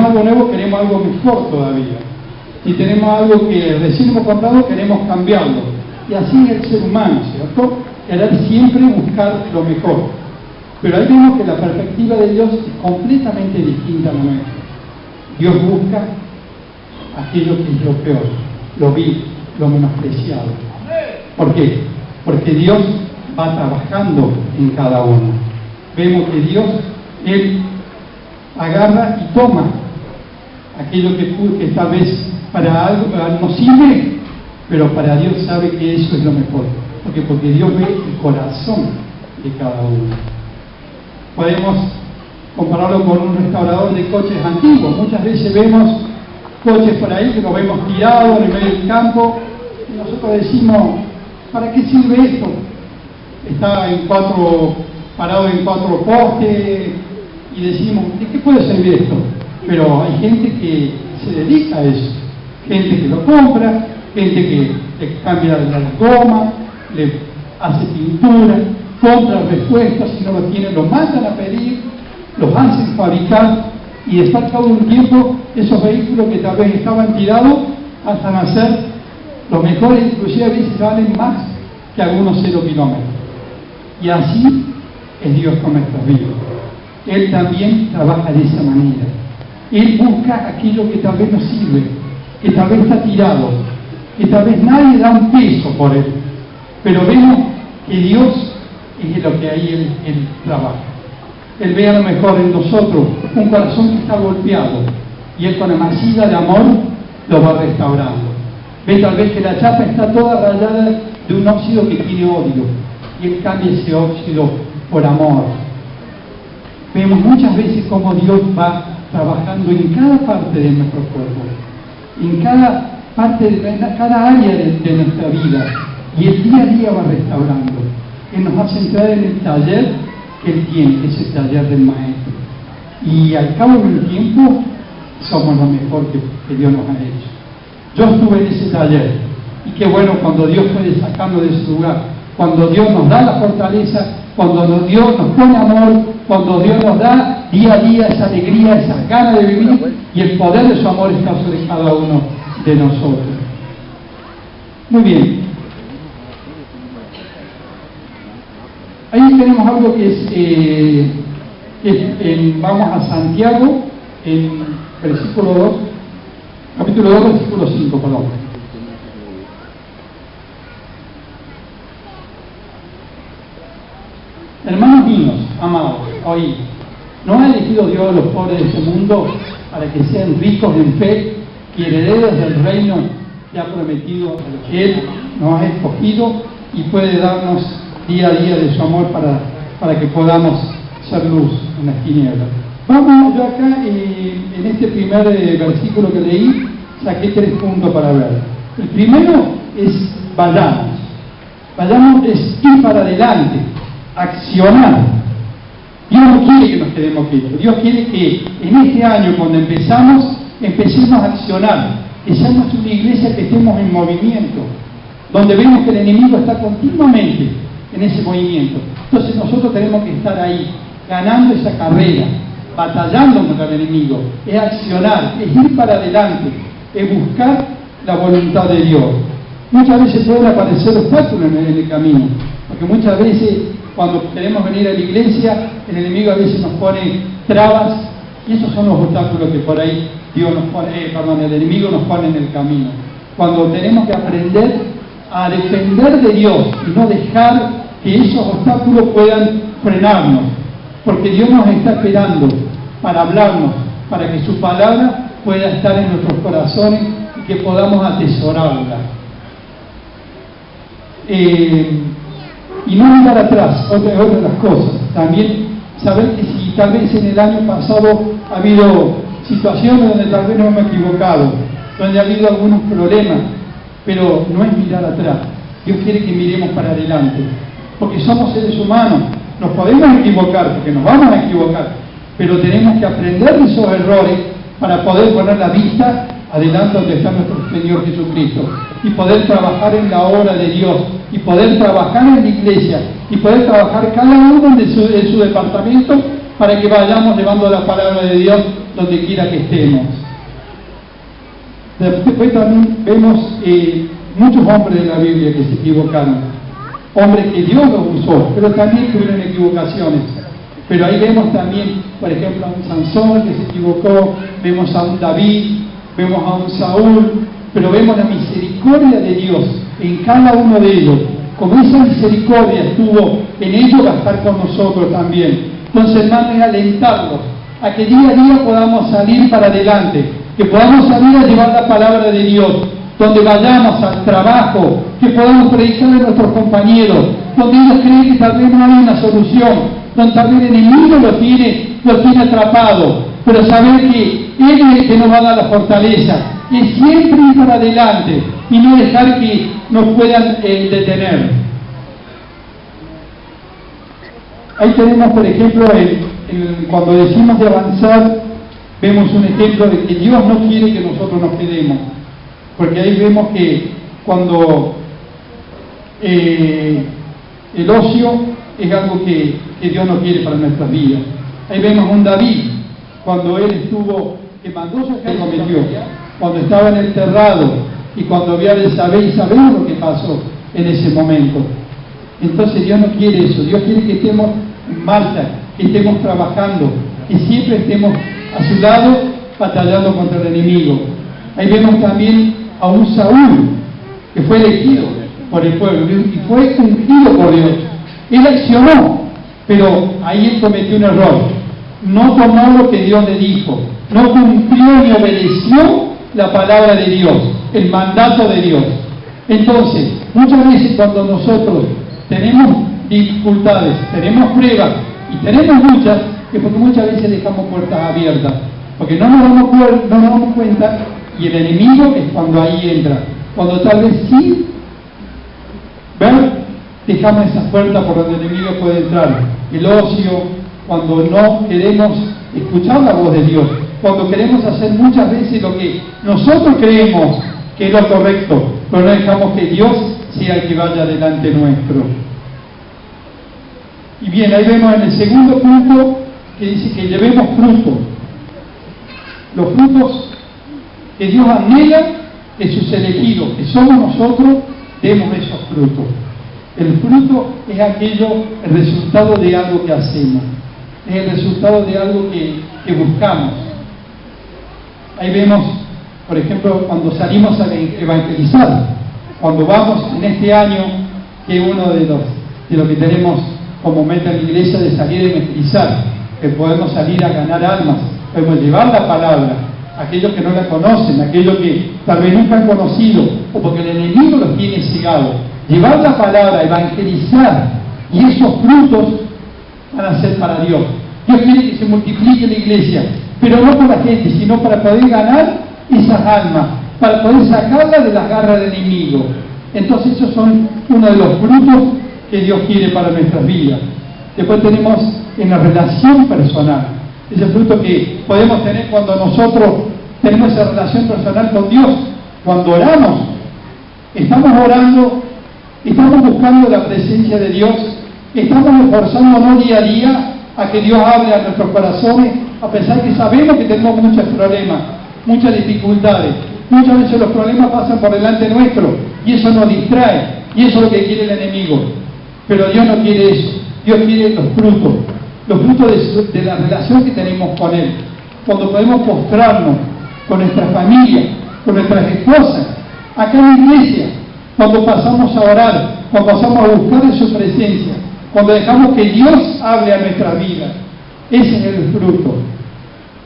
tenemos algo nuevo, queremos algo mejor todavía. Si tenemos algo que recién hemos comprado, queremos cambiarlo. Y así es el ser humano, ¿cierto? Querer siempre buscar lo mejor. Pero ahí vemos que la perspectiva de Dios es completamente distinta a la nuestra. Dios busca aquello que es lo peor, lo vil, lo menospreciado. ¿Por qué? Porque Dios va trabajando en cada uno. Vemos que Dios, Él agarra y toma aquello que tal vez para algo no sirve, pero para Dios sabe que eso es lo mejor. Porque Dios ve el corazón de cada uno. Podemos compararlo con un restaurador de coches antiguos. Muchas veces vemos coches por ahí que los vemos tirados en medio del campo y nosotros decimos, ¿para qué sirve esto? Está parado en 4 postes y decimos, ¿de qué puede servir esto? Pero hay gente que se dedica a eso, gente que lo compra, gente que le cambia las gomas, le hace pintura, compra repuestos, si no lo tienen, los mandan a pedir, los hacen fabricar y después al cabo de un tiempo esos vehículos que tal vez estaban tirados pasan a ser los mejores, inclusive a veces valen más que algunos 0 kilómetros. Y así es Dios con nuestras vidas. Él también trabaja de esa manera. Él busca aquello que tal vez no sirve, que tal vez está tirado, que tal vez nadie da un peso por él. Pero vemos que Dios es lo que ahí Él trabaja. Él ve a lo mejor en nosotros un corazón que está golpeado y Él con la masilla de amor lo va restaurando. Ve tal vez que la chapa está toda rayada de un óxido que tiene odio y Él cambia ese óxido por amor. Vemos muchas veces cómo Dios va trabajando en cada parte de nuestro cuerpo, en cada parte, cada área de nuestra vida, y el día a día va restaurando. Él nos hace entrar en el taller que Él tiene, que es el taller del Maestro. Y al cabo del tiempo somos lo mejor que Dios nos ha hecho. Yo estuve en ese taller, y qué bueno cuando Dios puede sacarnos de ese lugar, cuando Dios nos da la fortaleza, cuando Dios nos pone amor, cuando Dios nos da día a día esa alegría, esa ganas de vivir, y el poder de su amor está sobre cada uno de nosotros. Muy bien. Ahí tenemos algo que vamos a Santiago, en versículo 2, capítulo 2, versículo 5, perdón. Hermanos míos, amados, oí, ¿no ha elegido Dios a los pobres de este mundo para que sean ricos en fe y herederos del reino que ha prometido a los que Él nos ha escogido y puede darnos día a día de su amor para que podamos ser luz en las tinieblas? Vamos, yo acá en este primer versículo que leí saqué 3 puntos para ver. El primero es vayamos. Vayamos es ir para adelante, accionar. Dios no quiere que nos quedemos quietos. Dios quiere que en este año, cuando empecemos a accionar, que seamos una iglesia que estemos en movimiento, donde vemos que el enemigo está continuamente en ese movimiento. Entonces nosotros tenemos que estar ahí, ganando esa carrera, batallando contra el enemigo. Es accionar, es ir para adelante, es buscar la voluntad de Dios. Muchas veces pueden aparecer obstáculos en el camino, porque muchas veces cuando queremos venir a la iglesia, el enemigo a veces nos pone trabas, y esos son los obstáculos que por ahí el enemigo nos pone en el camino. Cuando tenemos que aprender a depender de Dios y no dejar que esos obstáculos puedan frenarnos, porque Dios nos está esperando para hablarnos, para que su palabra pueda estar en nuestros corazones y que podamos atesorarla. Y no mirar atrás, otra de las cosas. También saber que si tal vez en el año pasado ha habido situaciones donde tal vez nos hemos equivocado, donde ha habido algunos problemas, pero no es mirar atrás. Dios quiere que miremos para adelante, porque somos seres humanos, nos podemos equivocar, porque nos vamos a equivocar, pero tenemos que aprender de esos errores para poder poner la vista adelante donde está nuestro Señor Jesucristo y poder trabajar en la obra de Dios y poder trabajar en la iglesia y poder trabajar cada uno en su departamento para que vayamos llevando la palabra de Dios donde quiera que estemos. Después también vemos muchos hombres de la Biblia que se equivocaron, hombres que Dios los usó, pero también tuvieron equivocaciones. Pero ahí vemos también, por ejemplo, a un Sansón que se equivocó, vemos a un David, vemos a un Saúl, pero vemos la misericordia de Dios en cada uno de ellos. Como esa misericordia estuvo en ellos, va a estar con nosotros también. Entonces, hermanos, es alentarlos a que día a día podamos salir para adelante, que podamos salir a llevar la palabra de Dios, donde vayamos al trabajo, que podamos predicar a nuestros compañeros, donde ellos creen que tal vez no hay una solución, donde tal vez el enemigo lo tiene atrapado, pero saber que Él es el que nos va a dar la fortaleza, y siempre ir para adelante y no dejar que nos puedan detener. Ahí tenemos, por ejemplo, cuando decimos de avanzar, vemos un ejemplo de que Dios no quiere que nosotros nos quedemos, porque ahí vemos que cuando el ocio es algo que Dios no quiere para nuestras vidas. Ahí vemos un David, cuando él estuvo, que mandó su ejército, cometió, cuando estaba en el terrado y cuando había de saber, y sabemos lo que pasó en ese momento. Entonces Dios no quiere eso, Dios quiere que estemos en marcha, que estemos trabajando, que siempre estemos a su lado batallando contra el enemigo. Ahí vemos también a un Saúl que fue elegido por el pueblo y fue ungido por Dios. Él accionó, pero ahí él cometió un error. No tomó lo que Dios le dijo, no cumplió ni obedeció la palabra de Dios, el mandato de Dios. Entonces, muchas veces cuando nosotros tenemos dificultades, tenemos pruebas y tenemos luchas, es porque muchas veces dejamos puertas abiertas, porque no nos damos cuenta, y el enemigo es cuando ahí entra, cuando tal vez sí dejamos esa puerta por donde el enemigo puede entrar. El ocio, cuando no queremos escuchar la voz de Dios, cuando queremos hacer muchas veces lo que nosotros creemos que es lo correcto, pero no dejamos que Dios sea el que vaya delante nuestro. Y bien, ahí vemos en el segundo punto que dice que llevemos fruto. Los frutos que Dios anhela de sus elegidos, que somos nosotros, demos esos frutos. El fruto es el resultado de algo que hacemos, es el resultado de algo que buscamos. Ahí vemos, por ejemplo, cuando salimos a evangelizar, cuando vamos en este año, que uno de lo que tenemos como meta en la iglesia de salir a evangelizar, que podemos salir a ganar almas, podemos llevar la palabra a aquellos que no la conocen, a aquellos que tal vez nunca han conocido, o porque el enemigo los tiene cegados. Llevar la palabra, evangelizar, y esos frutos van a ser para Dios. Dios quiere que se multiplique la iglesia, pero no por la gente, sino para poder ganar esas almas, para poder sacarlas de las garras del enemigo. Entonces esos son uno de los frutos que Dios quiere para nuestras vidas. Después tenemos en la relación personal, ese fruto que podemos tener cuando nosotros tenemos esa relación personal con Dios, cuando oramos, estamos orando, estamos buscando la presencia de Dios, estamos esforzándonos día a día a que Dios hable a nuestros corazones, a pesar que sabemos que tenemos muchos problemas, muchas dificultades. Muchas veces los problemas pasan por delante nuestro y eso nos distrae, y eso es lo que quiere el enemigo. Pero Dios no quiere eso. Dios quiere los frutos de la relación que tenemos con Él. Cuando podemos postrarnos con nuestra familia, con nuestras esposas, acá en la iglesia, cuando pasamos a orar, cuando pasamos a buscar en su presencia, cuando dejamos que Dios hable a nuestra vida. Ese es el fruto.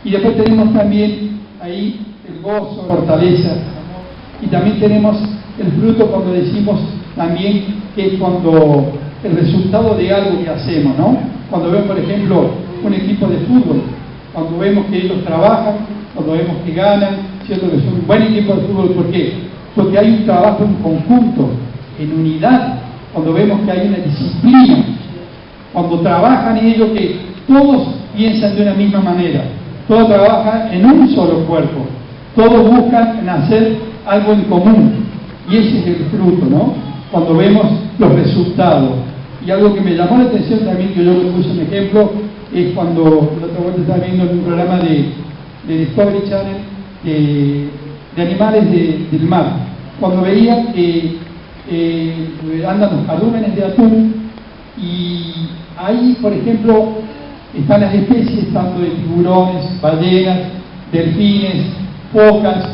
Y después tenemos también ahí el gozo, la fortaleza, y también tenemos el fruto cuando decimos también que es cuando el resultado de algo que hacemos, ¿no? Cuando vemos, por ejemplo, un equipo de fútbol, cuando vemos que ellos trabajan, cuando vemos que ganan, ¿cierto? Que son un buen equipo de fútbol. ¿Por qué? Porque hay un trabajo en conjunto, en unidad, cuando vemos que hay una disciplina, cuando trabajan ellos que todos piensan de una misma manera, todos trabajan en un solo cuerpo, todos buscan en hacer algo en común, y ese es el fruto, ¿no? Cuando vemos los resultados. Y algo que me llamó la atención también, que yo le puse un ejemplo, es cuando la otra vuelta estaba viendo en un programa de de Discovery Channel de animales del mar, cuando veían que andan los cardúmenes de atún, y ahí, por ejemplo, están las especies tanto de tiburones, ballenas, delfines, focas,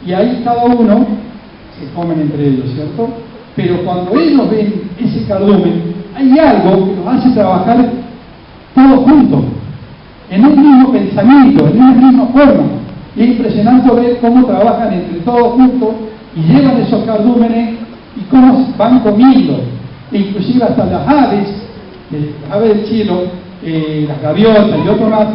y ahí cada uno se comen entre ellos, ¿cierto? Pero cuando ellos ven ese cardumen, hay algo que los hace trabajar todos juntos, en un mismo pensamiento, en una misma forma. Y es impresionante ver cómo trabajan entre todos juntos y llevan esos cardúmenes y cómo van comiendo. E inclusive hasta las aves del cielo, las gaviotas y otros más,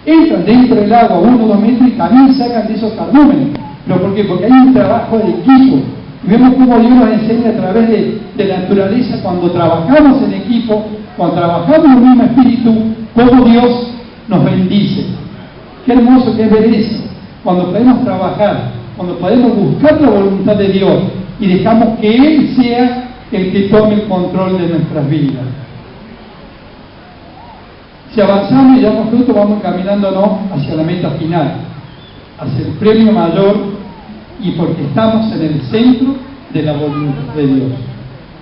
entran dentro del agua 1 o 2 metros y también sacan de esos cardúmenes. ¿Pero por qué? Porque hay un trabajo de equipo. Y vemos cómo Dios nos enseña a través de la naturaleza, cuando trabajamos en equipo, cuando trabajamos en el mismo espíritu, cómo Dios nos bendice. Qué hermoso que es ver eso, cuando podemos trabajar, cuando podemos buscar la voluntad de Dios y dejamos que Él sea el que tome el control de nuestras vidas. Si avanzamos y llevamos fruto, vamos caminándonos hacia la meta final, hacia el premio mayor, y porque estamos en el centro de la voluntad de Dios.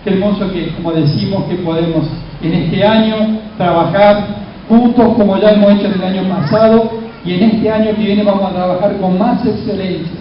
Qué hermoso que, como decimos, que podemos en este año trabajar juntos como ya hemos hecho en el año pasado, y en este año que viene vamos a trabajar con más excelencia,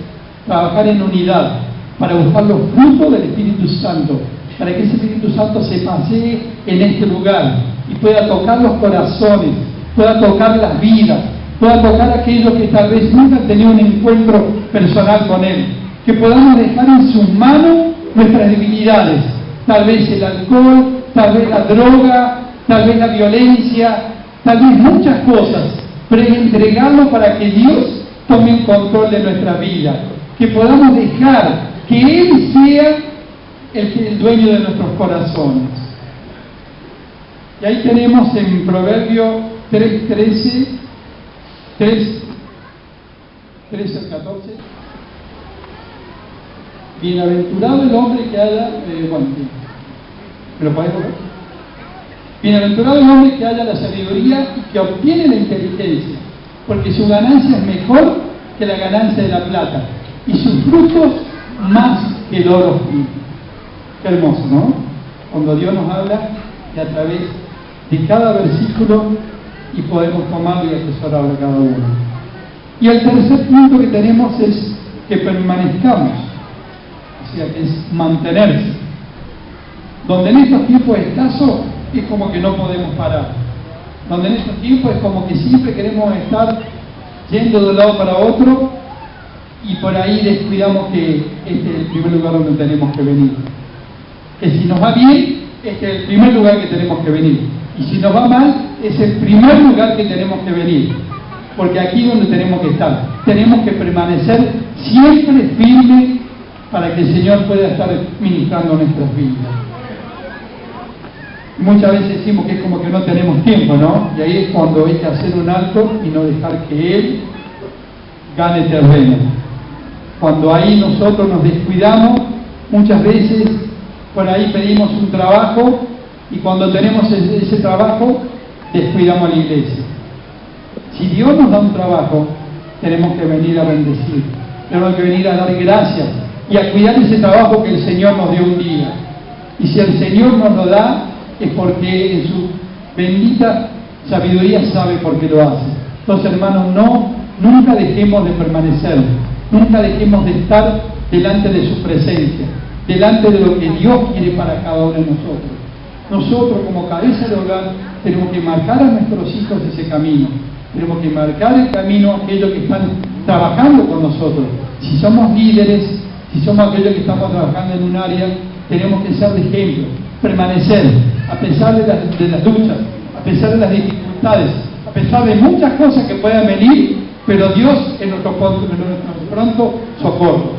trabajar en unidad, para buscar los frutos del Espíritu Santo, para que ese Espíritu Santo se pasee en este lugar y pueda tocar los corazones, pueda tocar las vidas, pueda tocar a aquellos que tal vez nunca han tenido un encuentro personal con Él, que podamos dejar en sus manos nuestras debilidades, tal vez el alcohol, tal vez la droga, tal vez la violencia, tal vez muchas cosas, pero entregarlo para que Dios tome el control de nuestra vida, que podamos dejar que Él sea el dueño de nuestros corazones. Y ahí tenemos en Proverbio 3:13, 13 al 14. Bienaventurado el hombre que haya, ¿me lo podés ver? Bienaventurado el hombre que haya la sabiduría y que obtiene la inteligencia, porque su ganancia es mejor que la ganancia de la plata, y sus frutos más que el oro fino. Qué hermoso, ¿no? Cuando Dios nos habla y a través de cada versículo, y podemos tomarlo y atesorarlo a cada uno. Y el tercer punto que tenemos es que permanezcamos, o sea, que es mantenerse. Donde en estos tiempos escasos es como que no podemos parar. Donde en estos tiempos es como que siempre queremos estar yendo de un lado para otro, y por ahí descuidamos que este es el primer lugar donde tenemos que venir. Que si nos va bien, este es el primer lugar que tenemos que venir. Y si nos va mal, es el primer lugar que tenemos que venir. Porque aquí es donde tenemos que estar. Tenemos que permanecer siempre firmes para que el Señor pueda estar ministrando nuestras vidas. Muchas veces decimos que es como que no tenemos tiempo, ¿no? Y ahí es cuando hay que hacer un alto y no dejar que Él gane terreno. Cuando ahí nosotros nos descuidamos, muchas veces por ahí pedimos un trabajo, y cuando tenemos ese trabajo, descuidamos a la iglesia. Si Dios nos da un trabajo, tenemos que venir a bendecir, tenemos que venir a dar gracias y a cuidar ese trabajo que el Señor nos dio un día. Y si el Señor nos lo da, es porque en su bendita sabiduría sabe por qué lo hace. Entonces, hermanos, nunca dejemos de permanecer, nunca dejemos de estar delante de su presencia, delante de lo que Dios quiere para cada uno de nosotros. Nosotros, como cabeza de hogar, tenemos que marcar a nuestros hijos ese camino, tenemos que marcar el camino a aquellos que están trabajando con nosotros. Si somos líderes, si somos aquellos que estamos trabajando en un área, tenemos que ser de ejemplo, permanecer, a pesar de las luchas, a pesar de las dificultades, a pesar de muchas cosas que puedan venir, pero Dios es nuestro pronto socorro.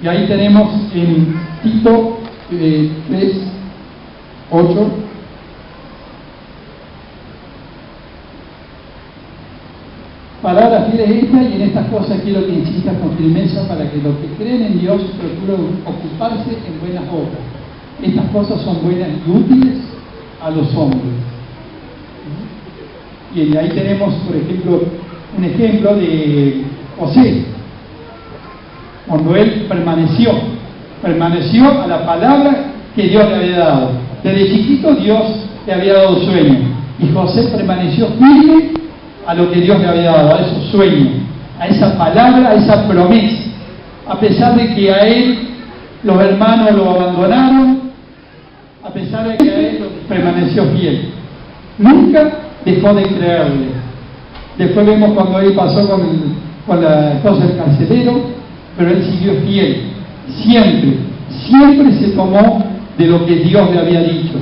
Y ahí tenemos en Tito 3:8. Palabra fiel es esta, y en estas cosas quiero que insistas con firmeza para que los que creen en Dios procuren ocuparse en buenas obras. Estas cosas son buenas y útiles a los hombres. Y ahí tenemos, por ejemplo, un ejemplo de José, cuando él permaneció a la palabra que Dios le había dado. Desde chiquito Dios le había dado sueños, y José permaneció firme a lo que Dios le había dado, a esos sueños, a esa palabra, a esa promesa, a pesar de que a él los hermanos lo abandonaron, a pesar de que a él permaneció fiel. Nunca dejó de creerle. Después vemos cuando él pasó con la esposa del carcelero, pero él siguió fiel. Siempre se tomó de lo que Dios le había dicho.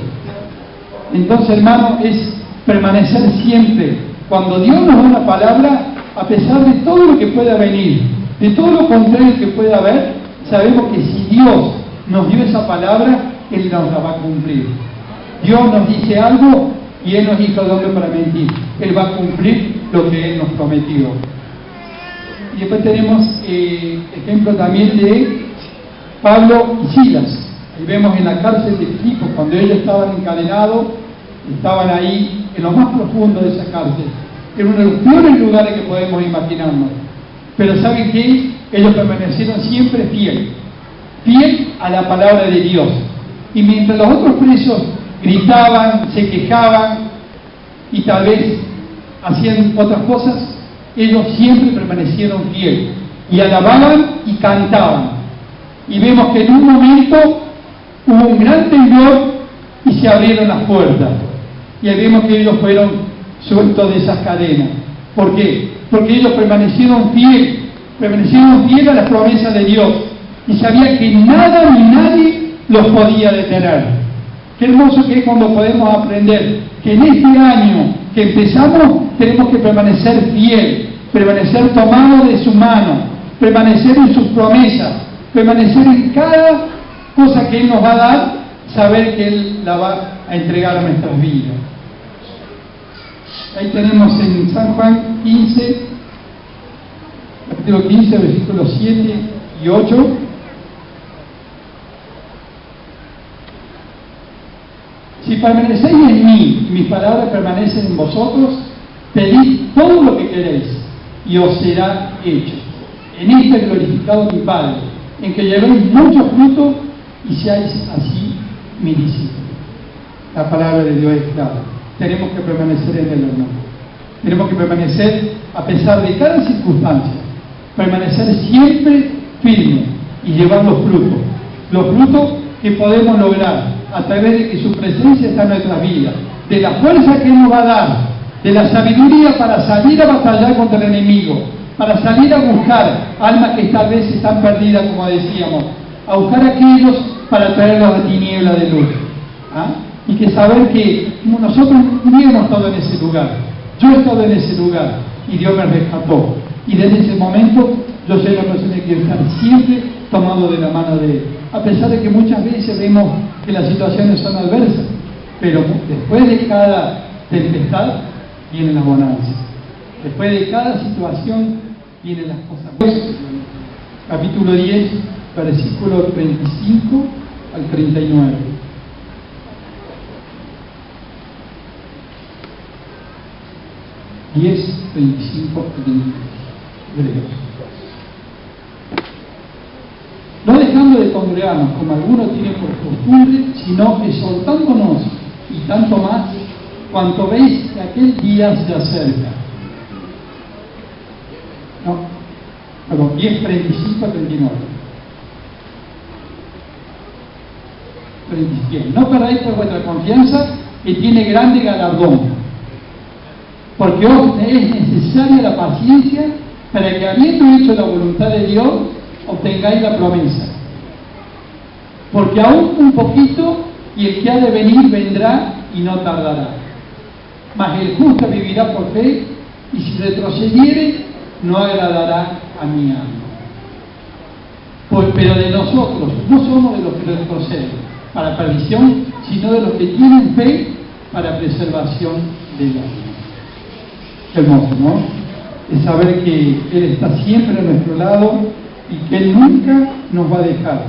Entonces, hermano, es permanecer siempre. Cuando Dios nos da una palabra, a pesar de todo lo que pueda venir, de todo lo contrario que pueda haber, sabemos que si Dios nos dio esa palabra, Él nos la va a cumplir. Dios nos dice algo y Él nos hizo el hombre para mentir. Él va a cumplir lo que Él nos prometió. Y después tenemos ejemplo también de Pablo y Silas. Ahí vemos en la cárcel de Filipos, cuando ellos estaban encadenados, estaban ahí en lo más profundo de esa cárcel. Era uno de los peores lugares que podemos imaginarnos. Pero ¿saben qué? Ellos permanecieron siempre fiel a la palabra de Dios. Y mientras los otros presos gritaban, se quejaban y tal vez hacían otras cosas, ellos siempre permanecieron fieles y alababan y cantaban. Y vemos que en un momento hubo un gran temblor y se abrieron las puertas. Y ahí vemos que ellos fueron sueltos de esas cadenas. ¿Por qué? Porque ellos permanecieron fieles a las promesas de Dios y sabían que nada ni nadie los podía detener. Qué hermoso que es cuando podemos aprender que en este año que empezamos tenemos que permanecer fiel, permanecer tomados de su mano, permanecer en sus promesas, permanecer en cada cosa que Él nos va a dar, saber que Él la va a entregar a nuestras vidas. Ahí tenemos en San Juan 15, capítulo 15, versículos 7 y 8. Si permanecéis en mí y mis palabras permanecen en vosotros, pedid todo lo que queréis y os será hecho. En esto es glorificado mi Padre, en que llevéis mucho fruto y seáis así mi discípulo. La palabra de Dios es clara. Tenemos que permanecer en Él, hermano. Tenemos que permanecer a pesar de cada circunstancia. Permanecer siempre firme y llevar los frutos que podemos lograr a través de que su presencia está en nuestras vidas, de la fuerza que Él nos va a dar, de la sabiduría para salir a batallar contra el enemigo, para salir a buscar almas que tal vez están perdidas, como decíamos, a buscar a aquellos para traerlos a tiniebla de luz. ¿Ah? Y que saber que nosotros no hemos estado en ese lugar, yo he estado en ese lugar y Dios me rescató. Y desde ese momento yo soy la persona que quiere estar siempre tomado de la mano de Él. A pesar de que muchas veces vemos que las situaciones son adversas, pero después de cada tempestad vienen las bonanzas. Después de cada situación vienen las cosas buenas. Capítulo 10, versículo 35 al 39. ...10, 35, 39. No dejando de congregarnos como algunos tienen por costumbre, sino exhortándonos y tanto más, cuanto veis que aquel día se acerca. No, perdón, 10, 35 a 39. 37. No perdáis por vuestra confianza, que tiene grande galardón. Porque os es necesaria la paciencia para que, habiendo hecho la voluntad de Dios, obtengáis la promesa. Porque aún un poquito, y el que ha de venir vendrá y no tardará. Mas el justo vivirá por fe, y si retrocediere, no agradará a mi alma. Pero de nosotros no somos de los que retroceden para perdición, sino de los que tienen fe para preservación del alma. Qué hermoso, ¿no? Es saber que Él está siempre a nuestro lado y que Él nunca nos va a dejar.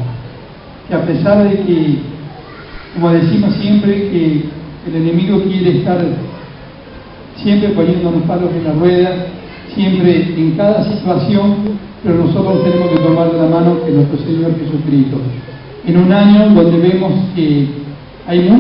Que a pesar de que, como decimos siempre, que el enemigo quiere estar siempre poniéndonos palos en la rueda, siempre en cada situación, pero nosotros tenemos que tomar la mano que nuestro Señor Jesucristo. En un año donde vemos que hay muchos